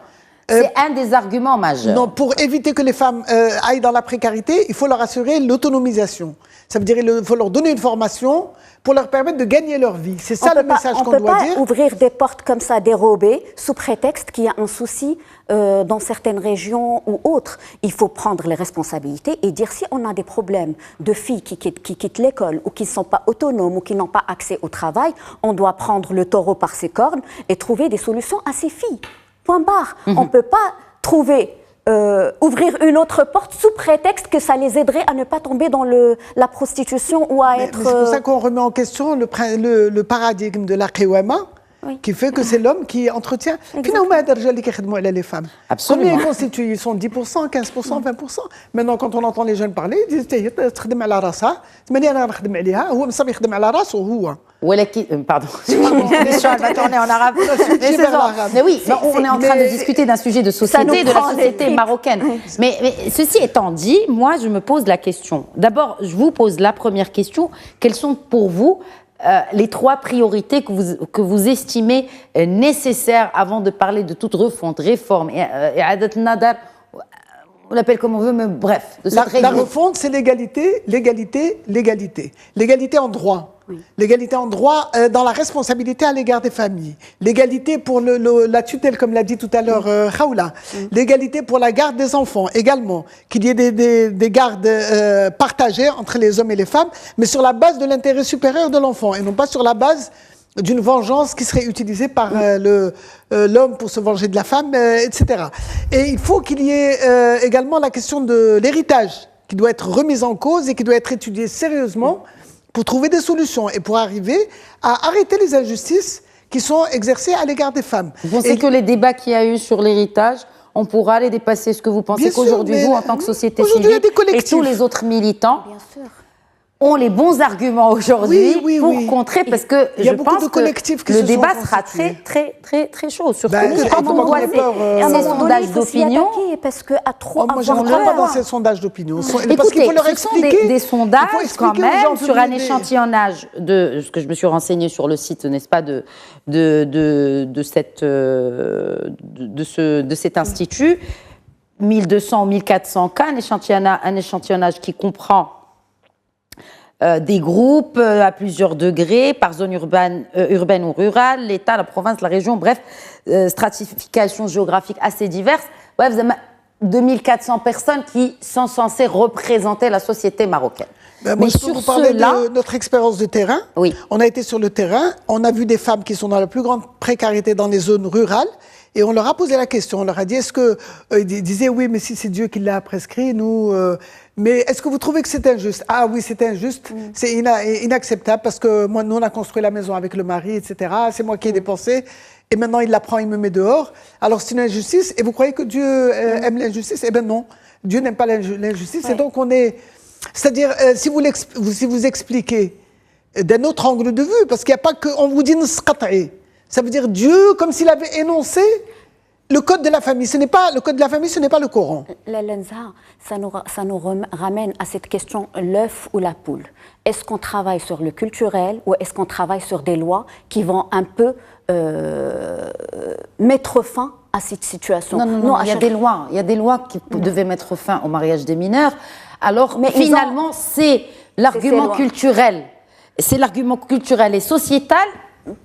C'est un des arguments majeurs. Non, pour éviter que les femmes aillent dans la précarité, il faut leur assurer l'autonomisation. Ça veut dire qu'il faut leur donner une formation pour leur permettre de gagner leur vie. C'est ça le message qu'on doit dire. On ne peut pas ouvrir des portes comme ça dérobées sous prétexte qu'il y a un souci dans certaines régions ou autres. Il faut prendre les responsabilités et dire si on a des problèmes de filles qui quittent l'école ou qui ne sont pas autonomes ou qui n'ont pas accès au travail, on doit prendre le taureau par ses cornes et trouver des solutions à ces filles. Point barre. On ne peut pas ouvrir une autre porte sous prétexte que ça les aiderait à ne pas tomber dans la prostitution ou à être... Mais c'est pour ça qu'on remet en question le paradigme de la qiyama, qui fait que c'est l'homme qui entretient. Finalement, les femmes. Absolument. Combien ils constituent? Ils sont 10%, 15%, 20%. Maintenant, quand on entend les jeunes parler, ils disent pardon, l'émission va tourner en arabe. Mais oui, on est en train de discuter d'un sujet de société, de la société marocaine. Mais ceci étant dit, moi je me pose la question. D'abord, je vous pose la première question. Quelles sont pour vous les 3 priorités que vous estimez nécessaires avant de parler de toute refonte, réforme et adat nadar? On l'appelle comme on veut, mais bref. La refonte, c'est l'égalité, l'égalité, l'égalité. L'égalité en droit. Oui. L'égalité en droit dans la responsabilité à l'égard des familles. L'égalité pour la tutelle, comme l'a dit tout à l'heure Khaoula. L'égalité pour la garde des enfants également. Qu'il y ait des gardes partagées entre les hommes et les femmes, mais sur la base de l'intérêt supérieur de l'enfant et non pas sur la base d'une vengeance qui serait utilisée par l'homme pour se venger de la femme, etc. Et il faut qu'il y ait également la question de l'héritage qui doit être remise en cause et qui doit être étudiée sérieusement pour trouver des solutions et pour arriver à arrêter les injustices qui sont exercées à l'égard des femmes. Vous pensez que les débats qu'il y a eu sur l'héritage, on pourra les dépasser? Est-ce que vous pensez qu'aujourd'hui, vous, en tant que société civile, et tous les autres militants, ont les bons arguments aujourd'hui pour contrer, parce que je pense que le débat sera très chaud. Surtout quand on voit ces sondages d'opinion. Parce qu'à trop moi, je ne crois pas dans ces sondages d'opinion. Écoutez, ce sont des sondages quand même sur un échantillonnage de ce que je me suis renseignée sur le site, n'est-ce pas, de cet institut. 1200 ou 1400 cas, un échantillonnage qui comprend des groupes à plusieurs degrés, par zone urbaine ou rurale, l'État, la province, la région, bref, stratification géographique assez diverse. Ouais, vous avez 2400 personnes qui sont censées représenter la société marocaine. Moi, je peux vous parler de notre expérience de terrain. Oui. On a été sur le terrain, on a vu des femmes qui sont dans la plus grande précarité dans les zones rurales, et on leur a posé la question, on leur a dit, est-ce que, ils disaient, oui, mais si c'est Dieu qui l'a prescrit, nous, mais est-ce que vous trouvez que c'est injuste? Ah oui, c'est injuste, c'est inacceptable, parce que moi, nous, on a construit la maison avec le mari, etc., c'est moi qui ai dépensé, et maintenant, il la prend, il me met dehors. Alors, c'est une injustice, et vous croyez que Dieu aime l'injustice? Eh bien non, Dieu n'aime pas l'injustice, et donc on est... C'est-à-dire, si vous expliquez d'un autre angle de vue, parce qu'il n'y a pas que... On vous dit « nisqat'i ». Ça veut dire Dieu, comme s'il avait énoncé le code de la famille. Le code de la famille, ce n'est pas le Coran. Ça nous ramène à cette question, l'œuf ou la poule. Est-ce qu'on travaille sur le culturel ou est-ce qu'on travaille sur des lois qui vont un peu mettre fin à cette situation? Non, il y a des lois qui devaient mettre fin au mariage des mineurs. Alors, mais finalement, c'est l'argument culturel. C'est l'argument culturel et sociétal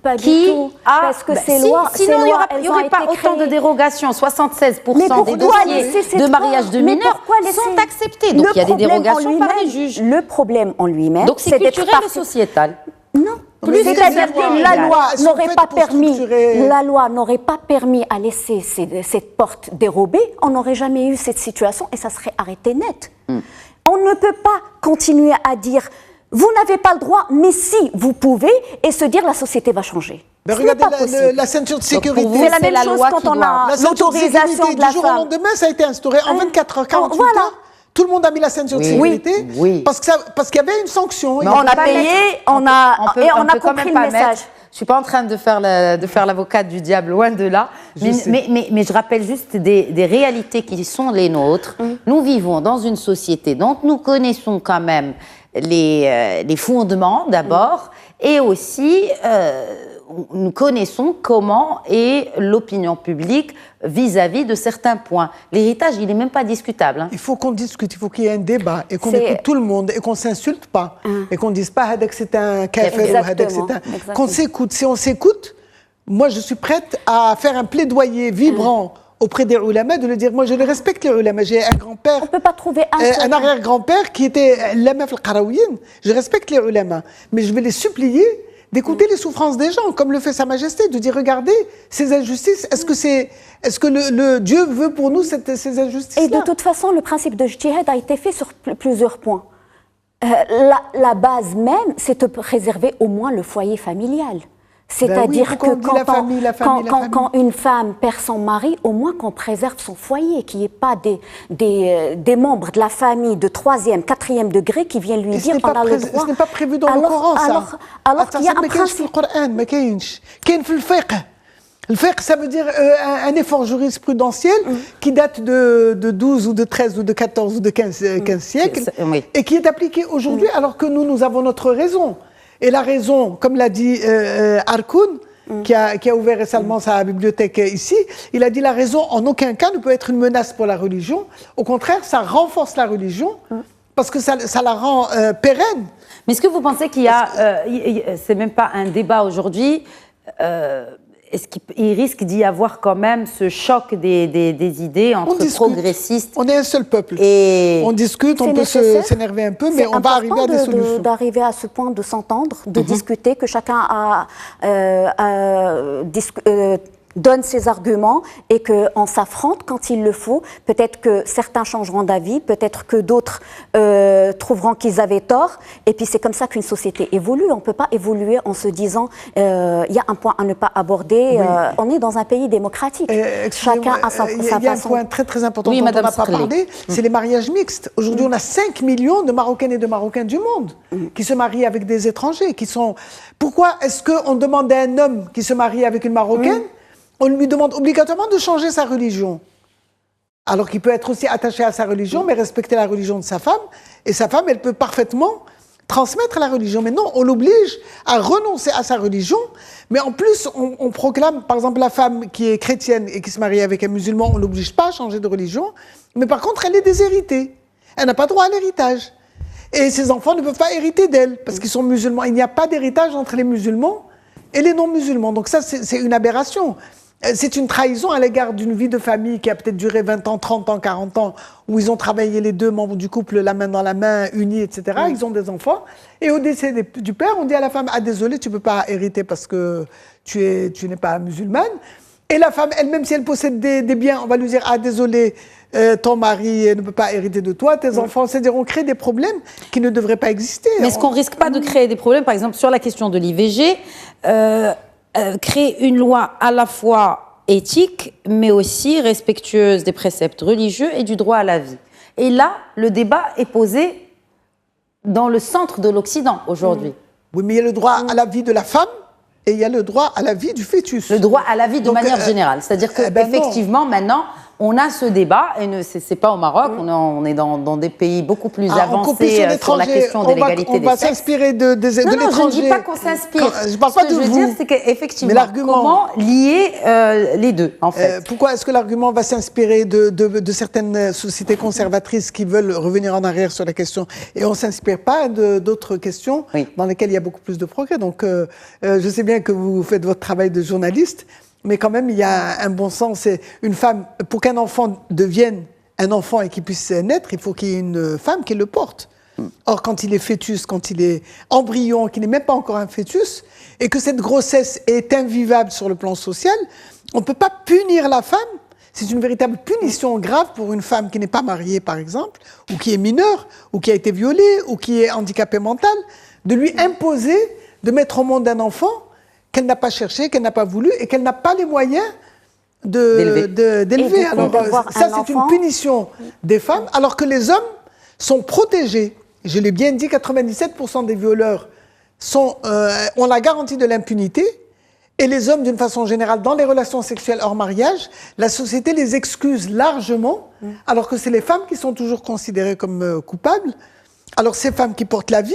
pas du tout. Parce que ces lois, sinon, il n'y aurait pas autant de dérogations. 76% des dossiers de mariage de mineurs sont acceptés. Donc, il y a des dérogations par les juges. Le problème en lui-même, donc c'est culturel et sociétal. Non. C'est-à-dire que la loi n'aurait pas permis à laisser cette porte dérobée, on n'aurait jamais eu cette situation et ça serait arrêté net. On ne peut pas continuer à dire vous n'avez pas le droit, mais si vous pouvez, et se dire la société va changer. Regardez la ceinture de sécurité. C'est la même chose quand on a l'autorisation de la femme. Du jour au lendemain, ça a été instauré en 24 heures, 48 heures. Tout le monde a mis la ceinture de sécurité parce qu'il y avait une sanction. Mais on a payé, on a compris le message. Je ne suis pas en train de faire l'avocate du diable, loin de là. Mais je rappelle juste des réalités qui sont les nôtres. Nous vivons dans une société dont nous connaissons quand même les fondements d'abord, et aussi nous connaissons comment est l'opinion publique vis-à-vis de certains points. L'héritage, il n'est même pas discutable. Il faut qu'on discute, il faut qu'il y ait un débat, et qu'on écoute tout le monde, et qu'on ne s'insulte pas, et qu'on ne dise pas « Hadak c'est un kafir » ou « Hadak c'est un... » Qu'on s'écoute. Si on s'écoute, moi je suis prête à faire un plaidoyer vibrant auprès des ulama, de le dire, moi je les respecte les ulama, j'ai un grand-père, on peut pas trouver un arrière-grand-père qui était l'amaf al-Qarawiyyin, je respecte les ulama, mais je vais les supplier d'écouter les souffrances des gens, comme le fait Sa Majesté, de dire, regardez, ces injustices, est-ce que le Dieu veut pour nous ces injustices-là? Et de toute façon, le principe de jihad a été fait sur plusieurs points. La base même, c'est de préserver au moins le foyer familial. C'est-à-dire que quand une femme perd son mari, au moins qu'on préserve son foyer, qu'il n'y ait pas des membres de la famille de 3e, 4e degré qui viennent lui dire qu'on a le droit. Ce n'est pas prévu dans le Coran, ça. Alors qu'il y a un principe. Le fiqh, ça veut dire un effort jurisprudentiel qui date de 12 ou de 13 ou de 14 ou de 15 siècles et qui est appliqué aujourd'hui alors que nous avons notre raison. Et la raison, comme l'a dit Arkoun, qui a ouvert récemment sa bibliothèque ici, il a dit la raison en aucun cas ne peut être une menace pour la religion. Au contraire, ça renforce la religion parce que ça la rend pérenne. Mais est-ce que vous pensez qu'il y a, c'est même pas un débat aujourd'hui, est-ce qu'il risque d'y avoir quand même ce choc des idées entre progressistes? On est un seul peuple. Et on discute, on peut s'énerver un peu, mais on va arriver à des solutions. D'arriver à ce point de s'entendre, de discuter, que chacun donne ses arguments et qu'on s'affronte quand il le faut. Peut-être que certains changeront d'avis, peut-être que d'autres trouveront qu'ils avaient tort. Et puis c'est comme ça qu'une société évolue. On ne peut pas évoluer en se disant il y a un point à ne pas aborder. Oui. On est dans un pays démocratique. Chacun a sa façon. Il y a un point très très important dont on n'a pas parlé, c'est les mariages mixtes. Aujourd'hui, on a 5 millions de Marocaines et de Marocains du monde qui se marient avec des étrangers. Pourquoi est-ce qu'on demande à un homme qui se marie avec une Marocaine, on lui demande obligatoirement de changer sa religion? Alors qu'il peut être aussi attaché à sa religion, mais respecter la religion de sa femme. Et sa femme, elle peut parfaitement transmettre la religion. Mais non, on l'oblige à renoncer à sa religion. Mais en plus, on proclame, par exemple, la femme qui est chrétienne et qui se marie avec un musulman, on ne l'oblige pas à changer de religion. Mais par contre, elle est déshéritée. Elle n'a pas droit à l'héritage. Et ses enfants ne peuvent pas hériter d'elle parce qu'ils sont musulmans. Il n'y a pas d'héritage entre les musulmans et les non-musulmans. Donc ça, c'est une aberration. C'est une trahison à l'égard d'une vie de famille qui a peut-être duré 20 ans, 30 ans, 40 ans, où ils ont travaillé les deux membres du couple, la main dans la main, unis, etc. Ils ont des enfants. Et au décès du père, on dit à la femme, ah désolé, tu ne peux pas hériter parce que tu n'es pas musulmane. Et la femme, elle-même, si elle possède des biens, on va lui dire, ah désolé, ton mari ne peut pas hériter de toi, tes enfants. C'est-à-dire, on crée des problèmes qui ne devraient pas exister. Mais est-ce qu'on ne risque pas de créer des problèmes, par exemple, sur la question de l'IVG, créer une loi à la fois éthique, mais aussi respectueuse des préceptes religieux et du droit à la vie. Et là, le débat est posé dans le centre de l'Occident aujourd'hui. Oui, mais il y a le droit à la vie de la femme et il y a le droit à la vie du fœtus. Le droit à la vie de manière générale. C'est-à-dire qu'effectivement, maintenant, on a ce débat, et ce n'est pas au Maroc, on est dans des pays beaucoup plus avancés sur la question de l'égalité des sexes. On va s'inspirer de l'étranger. Non, je ne dis pas qu'on s'inspire. Je ne parle pas de vous. Ce que je veux dire, c'est qu'effectivement, comment lier les deux, en fait. Pourquoi est-ce que l'argument va s'inspirer de certaines sociétés conservatrices qui veulent revenir en arrière sur la question, et on ne s'inspire pas d'autres questions dans lesquelles il y a beaucoup plus de progrès. Donc, je sais bien que vous faites votre travail de journaliste, mais quand même, il y a un bon sens. C'est une femme, pour qu'un enfant devienne un enfant et qu'il puisse naître, il faut qu'il y ait une femme qui le porte. Or, quand il est fœtus, quand il est embryon, qu'il n'est même pas encore un fœtus, et que cette grossesse est invivable sur le plan social, on ne peut pas punir la femme. C'est une véritable punition grave pour une femme qui n'est pas mariée, par exemple, ou qui est mineure, ou qui a été violée, ou qui est handicapée mentale, de lui imposer de mettre au monde un enfant qu'elle n'a pas cherché, qu'elle n'a pas voulu et qu'elle n'a pas les moyens d'élever. Alors ça, c'est une punition des femmes, alors que les hommes sont protégés. Je l'ai bien dit, 97% des violeurs ont la garantie de l'impunité, et les hommes, d'une façon générale, dans les relations sexuelles hors mariage, la société les excuse largement, alors que c'est les femmes qui sont toujours considérées comme coupables. Alors, ces femmes qui portent la vie,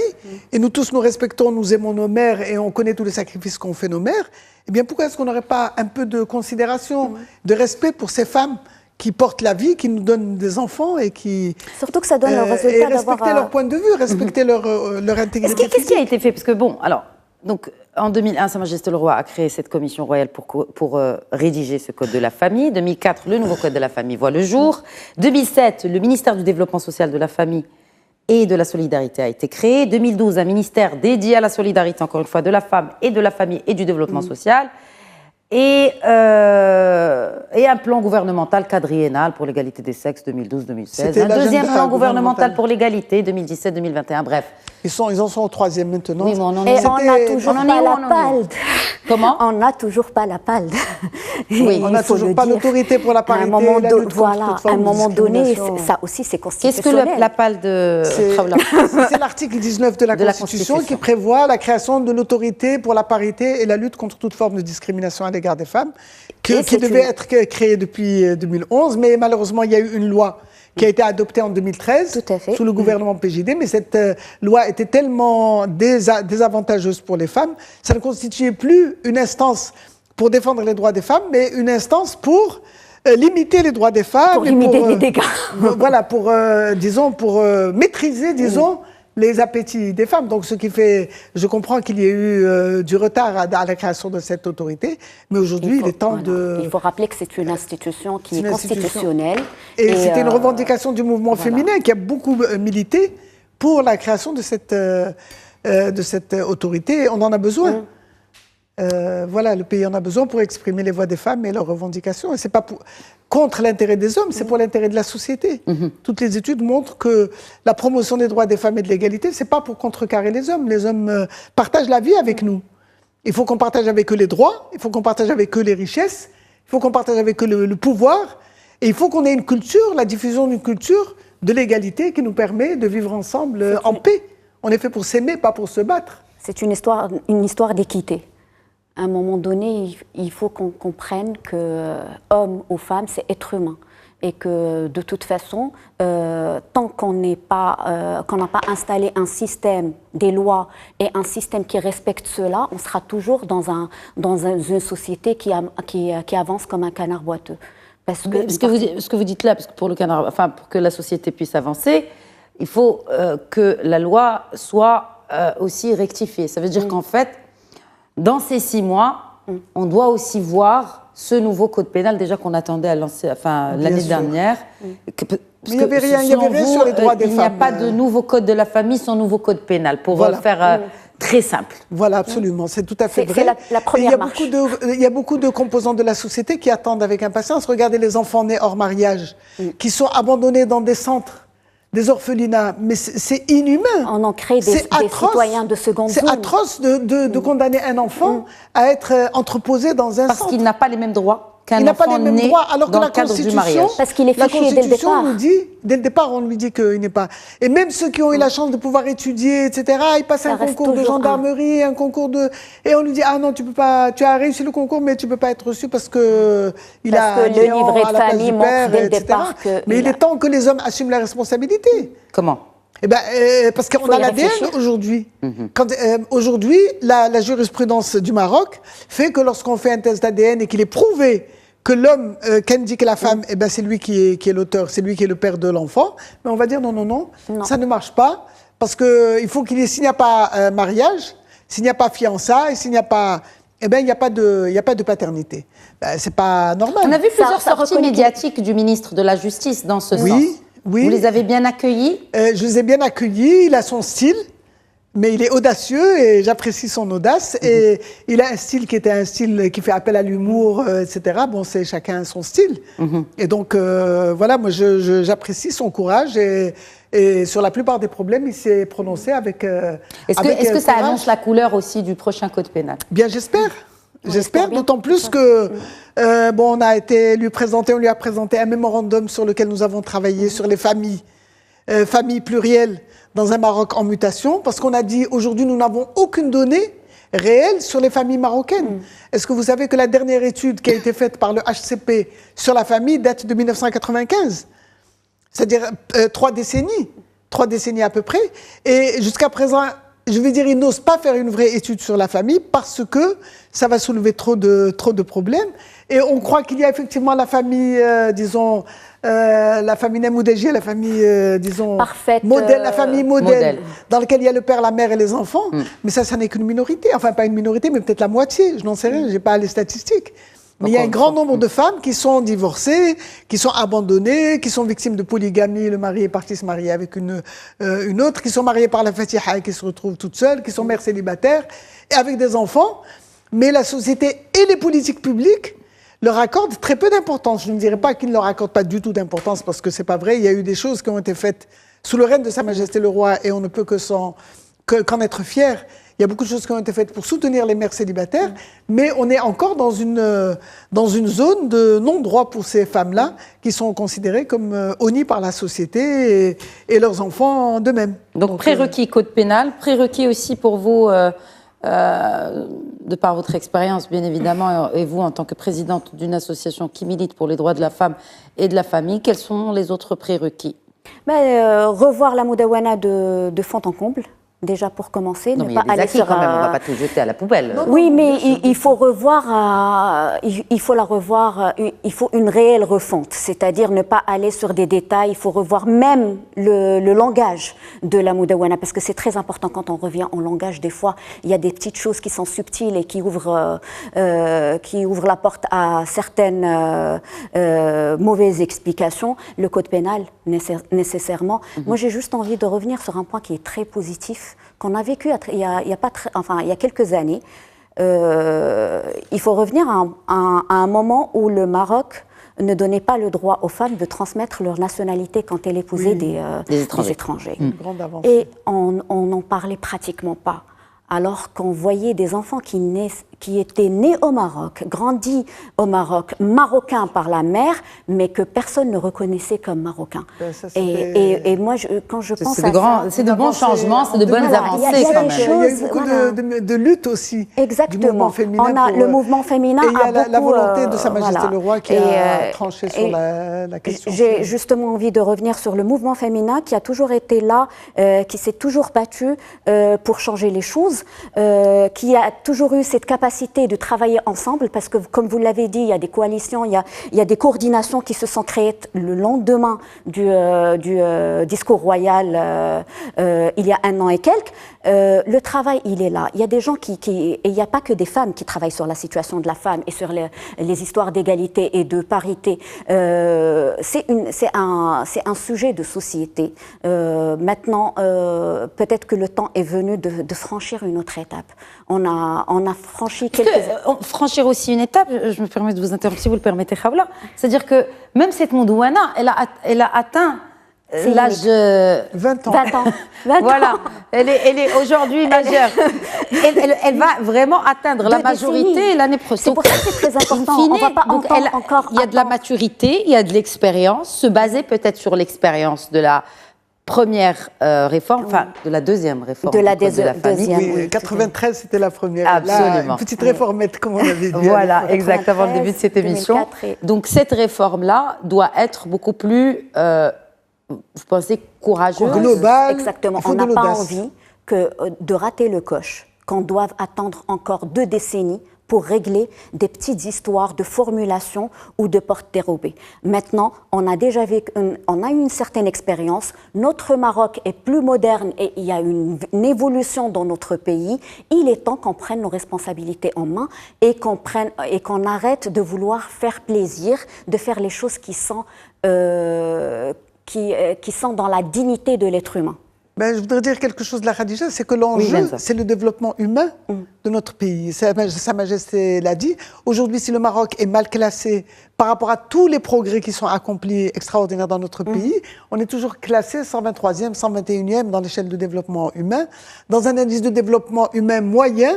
et nous tous nous respectons, nous aimons nos mères et on connaît tous les sacrifices qu'ont fait nos mères, eh bien, pourquoi est-ce qu'on n'aurait pas un peu de considération, de respect pour ces femmes qui portent la vie, qui nous donnent des enfants et qui... Surtout que ça donne le résultat d'avoir... Et respecter leur point de vue, respecter leur intégrité. Qu'est-ce qui a été fait? Parce que bon, alors, donc, en 2001, Sa Majesté le Roi a créé cette commission royale pour rédiger ce code de la famille. 2004, le nouveau code de la famille voit le jour. 2007, le ministère du Développement social de la famille et de la solidarité a été créé. 2012, un ministère dédié à la solidarité, encore une fois, de la femme et de la famille et du développement social. Et un plan gouvernemental quadriennal pour l'égalité des sexes 2012-2016. Un deuxième plan gouvernemental pour l'égalité 2017-2021. Bref. Ils en sont au troisième maintenant. Oui, mais on n'a toujours pas la PALD. Comment? On n'a toujours pas la PALD. Oui, on n'a toujours pas l'autorité pour la parité. À un moment donné, ça aussi c'est constitutionnel. Qu'est-ce que la PALD C'est l'article 19 de la Constitution qui prévoit la création de l'autorité pour la parité et la lutte contre toute forme de discrimination à l'égard des femmes, qui devait être créée depuis 2011, mais malheureusement il y a eu une loi qui a été adoptée en 2013 sous le gouvernement PJD, mais cette loi était tellement désavantageuse pour les femmes, ça ne constituait plus une instance pour défendre les droits des femmes, mais une instance pour limiter les droits des femmes. Pour limiter les dégâts. Voilà, pour maîtriser, les appétits des femmes. Donc, ce qui fait... Je comprends qu'il y ait eu du retard à la création de cette autorité, mais aujourd'hui, il est temps de... Il faut rappeler que c'est une institution qui est constitutionnelle. Et c'était une revendication du mouvement féminin qui a beaucoup milité pour la création de cette autorité. On en a besoin. Voilà, le pays en a besoin pour exprimer les voix des femmes et leurs revendications. Et c'est pas contre l'intérêt des hommes, c'est pour l'intérêt de la société. Toutes les études montrent que la promotion des droits des femmes et de l'égalité, c'est pas pour contrecarrer les hommes. Les hommes partagent la vie avec nous. Il faut qu'on partage avec eux les droits, il faut qu'on partage avec eux les richesses, il faut qu'on partage avec eux le pouvoir, et il faut qu'on ait une culture, la diffusion d'une culture de l'égalité qui nous permet de vivre ensemble en paix. On est fait pour s'aimer, pas pour se battre. C'est une histoire d'équité. À un moment donné, il faut qu'on comprenne que homme ou femme, c'est être humain. Et que de toute façon, tant qu'on n'a pas installé un système, des lois et un système qui respecte cela, on sera toujours dans une société qui avance comme un canard boiteux. Parce que ce que vous dites là, parce que pour que la société puisse avancer, il faut que la loi soit aussi rectifiée. Ça veut dire qu'en fait, dans ces 6 mois, on doit aussi voir ce nouveau code pénal déjà qu'on attendait à lancer, l'année dernière. Mais il n'y avait rien sur les droits des femmes. Il n'y a pas de nouveau code de la famille sans nouveau code pénal, pour faire très simple. Voilà, absolument, c'est tout à fait vrai. C'est la première marche. Il y a beaucoup de composants de la société qui attendent avec impatience. Regardez les enfants nés hors mariage, qui sont abandonnés dans des centres, des orphelinats, mais c'est inhumain. On en crée des citoyens de seconde zone. C'est atroce de condamner un enfant à être entreposé dans un centre. Parce qu'il n'a pas les mêmes droits qu'un enfant né. Il n'a pas les mêmes droits, alors que la Constitution, parce qu'il est fiché dès le départ. Nous dit, dès le départ, on lui dit qu'il n'est pas. Et même ceux qui ont eu la chance de pouvoir étudier, etc., ils passent un concours de gendarmerie, un concours de. Et on lui dit, ah non, tu peux pas, tu as réussi le concours, mais tu peux pas être reçu parce que il a le livret de famille montre dès le départ que. Mais il est temps que les hommes assument la responsabilité. Comment? Parce qu'on a l'ADN aujourd'hui. Aujourd'hui, la jurisprudence du Maroc fait que lorsqu'on fait un test d'ADN et qu'il est prouvé que l'homme qu'indique la femme, c'est lui qui est l'auteur, c'est lui qui est le père de l'enfant, mais on va dire non, ça ne marche pas, parce qu'il faut qu'il y ait, s'il n'y a pas mariage, s'il n'y a pas fiançailles, s'il n'y a pas... il n'y a pas de paternité. C'est pas normal. On a vu plusieurs sorties médiatiques du ministre de la Justice dans ce sens. Oui. Vous les avez bien accueillis? Je les ai bien accueillis. Il a son style, mais il est audacieux et j'apprécie son audace. Et il a un style qui était un style qui fait appel à l'humour, etc. Bon, c'est chacun son style. Et donc, voilà, moi, j'apprécie son courage et sur la plupart des problèmes, il s'est prononcé avec. Est-ce que ça annonce la couleur aussi du prochain code pénal? Bien, j'espère. J'espère, d'autant plus que on lui a présenté un mémorandum sur lequel nous avons travaillé sur les familles plurielles dans un Maroc en mutation, parce qu'on a dit aujourd'hui nous n'avons aucune donnée réelle sur les familles marocaines. Est-ce que vous savez que la dernière étude qui a été faite par le HCP sur la famille date de 1995, c'est-à-dire 3 décennies à peu près, et jusqu'à présent. Je veux dire, ils n'osent pas faire une vraie étude sur la famille parce que ça va soulever trop de problèmes. Et on croit qu'il y a effectivement la famille, la famille Namoudéji, la famille, parfaite, modèle, la famille modèle, dans laquelle il y a le père, la mère et les enfants. Mais ça n'est qu'une minorité. Enfin, pas une minorité, mais peut-être la moitié. Je n'en sais rien, je n'ai pas les statistiques. Mais il y a un grand nombre de femmes qui sont divorcées, qui sont abandonnées, qui sont victimes de polygamie. Le mari est parti se marier avec une autre, qui sont mariées par la Fatiha et qui se retrouvent toutes seules, qui sont mères célibataires et avec des enfants. Mais la société et les politiques publiques leur accordent très peu d'importance. Je ne dirais pas qu'ils ne leur accordent pas du tout d'importance parce que c'est pas vrai. Il y a eu des choses qui ont été faites sous le règne de Sa Majesté le Roi et on ne peut qu'en être fier. Il y a beaucoup de choses qui ont été faites pour soutenir les mères célibataires, mais on est encore dans une zone de non-droit pour ces femmes-là, qui sont considérées comme honnies par la société et leurs enfants d'eux-mêmes. Donc prérequis code pénal, prérequis aussi pour vous, de par votre expérience bien évidemment, et vous en tant que présidente d'une association qui milite pour les droits de la femme et de la famille, quels sont les autres prérequis? Revoir la Moudawana de fond en comble. Déjà pour commencer, non, ne pas aller sur. Quand même, on ne va pas tout jeter à la poubelle. Oui, mais il faut revoir. Il faut la revoir. Il faut une réelle refonte, c'est-à-dire ne pas aller sur des détails. Il faut revoir même le langage de la Moudawana, parce que c'est très important quand on revient en langage. Des fois, il y a des petites choses qui sont subtiles et qui ouvrent la porte à certaines mauvaises explications. Le code pénal, nécessairement. Moi, j'ai juste envie de revenir sur un point qui est très positif. Qu'on a vécu il y a quelques années, il faut revenir à un moment où le Maroc ne donnait pas le droit aux femmes de transmettre leur nationalité quand elles épousaient des étrangers. Et on n'en parlait pratiquement pas. Alors qu'on voyait des enfants qui étaient nés au Maroc, grandis au Maroc, marocains par la mère, mais que personne ne reconnaissait comme marocains. Et moi, quand je pense à ça... C'est de bons changements, c'est de bonnes avancées quand même. Il y a eu beaucoup de luttes aussi. Exactement. Du mouvement féminin le mouvement féminin et il y a beaucoup, la volonté de Sa Majesté le Roi qui a tranché sur la question. J'ai justement envie de revenir sur le mouvement féminin qui a toujours été là, qui s'est toujours battu pour changer les choses, qui a toujours eu cette capacité de travailler ensemble, parce que, comme vous l'avez dit, il y a des coalitions, il y a des coordinations qui se sont créées le lendemain du discours royal il y a 1 an et quelques. Le travail, il est là. Il y a des gens et il n'y a pas que des femmes qui travaillent sur la situation de la femme et sur les histoires d'égalité et de parité. C'est un sujet de société. Maintenant, peut-être que le temps est venu de franchir une autre étape. On a franchi franchir aussi une étape, je me permets de vous interrompre si vous le permettez, Khawla, c'est-à-dire que même cette Mondouana, elle a atteint l'âge 20 ans. Voilà, elle est aujourd'hui majeure. Elle va vraiment atteindre la majorité l'année prochaine. C'est pour ça que c'est très important. On va pas encore il y a de la maturité, il y a de l'expérience, se baser peut-être sur l'expérience de la première réforme, enfin de la deuxième réforme de la famille. Oui, 93, c'était la première. Absolument. Là, une petite réformette, comme on avait dit. Voilà, exactement, le début de cette émission. Donc cette réforme-là doit être beaucoup plus, vous pensez, courageuse. Globale. Exactement. On n'a pas envie de rater le coche, qu'on doive attendre encore 2 décennies pour régler des petites histoires de formulation ou de portes dérobées. Maintenant, on a eu une certaine expérience. Notre Maroc est plus moderne et il y a une évolution dans notre pays. Il est temps qu'on prenne nos responsabilités en main et qu'on arrête de vouloir faire plaisir, de faire les choses qui sont dans la dignité de l'être humain. Je voudrais dire quelque chose de la Khadija, c'est que l'enjeu, c'est le développement humain de notre pays. Sa Majesté l'a dit. Aujourd'hui, si le Maroc est mal classé par rapport à tous les progrès qui sont accomplis extraordinaires dans notre pays, on est toujours classé 123e, 121e dans l'échelle de développement humain, dans un indice de développement humain moyen.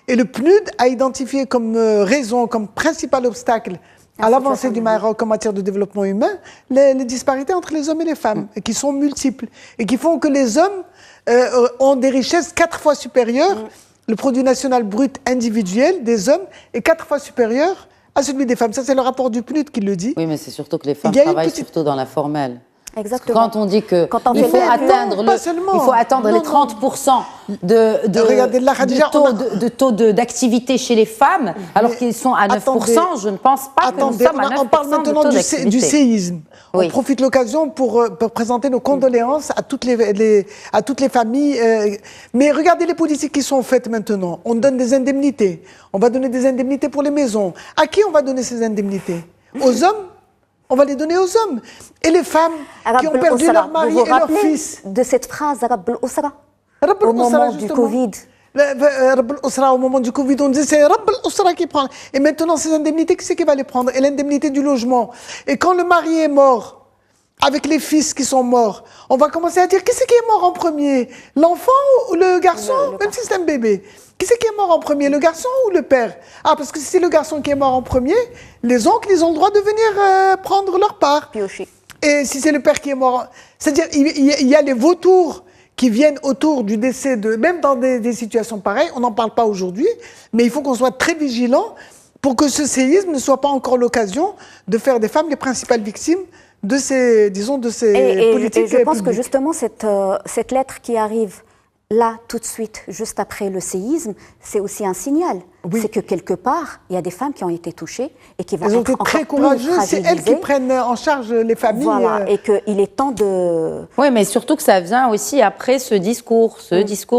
Et le PNUD a identifié comme raison, comme principal obstacle à l'avancée du Maroc en matière de développement humain, les disparités entre les hommes et les femmes, qui sont multiples, et qui font que les hommes ont des richesses 4 fois supérieures, le produit national brut individuel des hommes est 4 fois supérieur à celui des femmes. Ça, c'est le rapport du PNUD qui le dit. Oui, mais c'est surtout que les femmes travaillent surtout dans l'informel. Exactement. Quand on dit qu'il faut atteindre les 30% de taux d'activité chez les femmes, alors qu'ils sont à 9%, je ne pense pas que nous sommes à 9% on parle maintenant du séisme. Oui. On profite de l'occasion pour présenter nos condoléances à toutes les familles. Mais regardez les politiques qui sont faites maintenant. On donne des indemnités. On va donner des indemnités pour les maisons. À qui on va donner ces indemnités? Aux hommes? On va les donner aux hommes. Et les femmes qui ont perdu leur mari et leur fils. De cette phrase, au moment du Covid. Au moment du Covid, on disait c'est Rabb al-Usra qui prend. Et maintenant, ces indemnités, qui c'est qui va les prendre? Et l'indemnité du logement. Et quand le mari est mort, avec les fils qui sont morts, on va commencer à dire qui c'est qui est mort en premier? L'enfant ou le garçon? Même si c'est un bébé. Qui c'est qui est mort en premier, le garçon ou le père? Ah, parce que si c'est le garçon qui est mort en premier, les oncles, ils ont le droit de venir prendre leur part. Piocher. Et si c'est le père qui est mort... C'est-à-dire, il y a les vautours qui viennent autour du décès même dans des situations pareilles, on n'en parle pas aujourd'hui, mais il faut qu'on soit très vigilant pour que ce séisme ne soit pas encore l'occasion de faire des femmes les principales victimes de ces politiques. Et je pense que justement, cette lettre qui arrive là, tout de suite, juste après le séisme, c'est aussi un signal. Oui. C'est que quelque part, il y a des femmes qui ont été touchées et qui vont être encore très courageuses. C'est elles qui prennent en charge les familles. Voilà, et qu'il est temps de... Oui, mais surtout que ça vient aussi après ce discours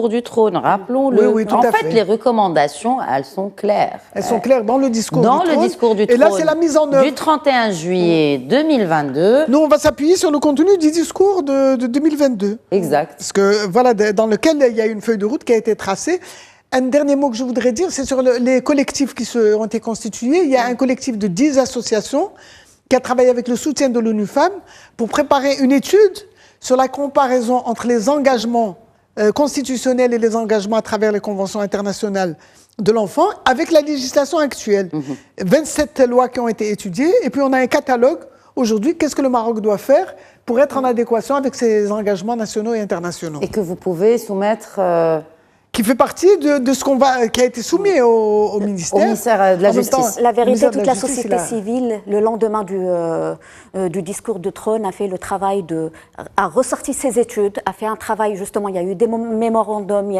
du trône, rappelons-le. Oui, en fait, les recommandations, elles sont claires. Elles sont claires dans le discours du trône. Dans le discours du trône. Et là, c'est la mise en œuvre. Du 31 juillet 2022. Nous, on va s'appuyer sur le contenu du discours de 2022. Exact. Parce que, voilà, dans lequel il y a une feuille de route qui a été tracée. Un dernier mot que je voudrais dire, c'est sur les collectifs qui ont été constitués. Il y a un collectif de 10 associations qui a travaillé avec le soutien de l'ONU Femmes pour préparer une étude sur la comparaison entre les engagements constitutionnels et les engagements à travers les conventions internationales de l'enfant avec la législation actuelle. 27 lois qui ont été étudiées et puis on a un catalogue aujourd'hui. Qu'est-ce que le Maroc doit faire pour être en adéquation avec ses engagements nationaux et internationaux? Et que vous pouvez soumettre... Qui fait partie de ce qui a été soumis au ministère. Au ministère de la Justice. La vérité, toute la société civile, le lendemain du discours de Trône, a fait le travail a ressorti ses études, a fait un travail, justement, il y a eu des mémorandums,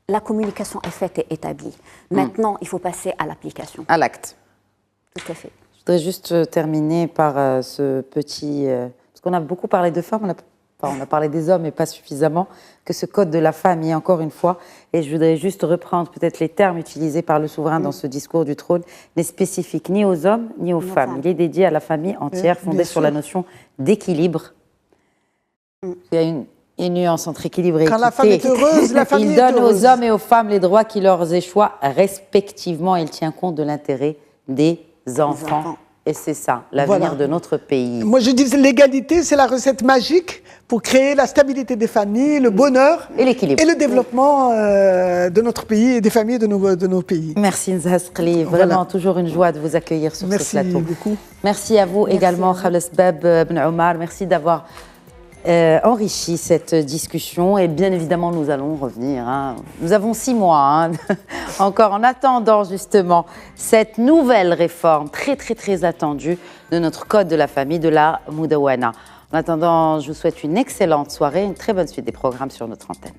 la communication est faite et établie. Maintenant, il faut passer à l'application. À l'acte. Tout à fait. Je voudrais juste terminer par ce petit... parce qu'on a beaucoup parlé de femmes, on a parlé des hommes, mais pas suffisamment, que ce code de la famille, encore une fois, et je voudrais juste reprendre peut-être les termes utilisés par le souverain dans ce discours du trône, n'est spécifique ni aux hommes ni aux femmes. Il est dédié à la famille entière, fondée sur la notion d'équilibre. Il y a une nuance entre équilibre et équité. Quand la femme est heureuse, la famille est heureuse. Il donne aux hommes et aux femmes les droits qui leur échoient respectivement. Il tient compte de l'intérêt des enfants. Et c'est ça, l'avenir de notre pays. Moi, je dis l'égalité, c'est la recette magique pour créer la stabilité des familles, le bonheur et l'équilibre. Et le développement de notre pays et des familles de nos pays. Merci Nzah Sqli, vraiment toujours une joie de vous accueillir sur ce plateau. Merci beaucoup. Merci à vous également, Khables Bab Ben Omar. Merci d'avoir enrichi cette discussion et bien évidemment nous allons revenir. Nous avons 6 mois encore en attendant justement cette nouvelle réforme très attendue de notre code de la famille, de la Moudawana. En attendant, je vous souhaite une excellente soirée, une très bonne suite des programmes sur notre antenne.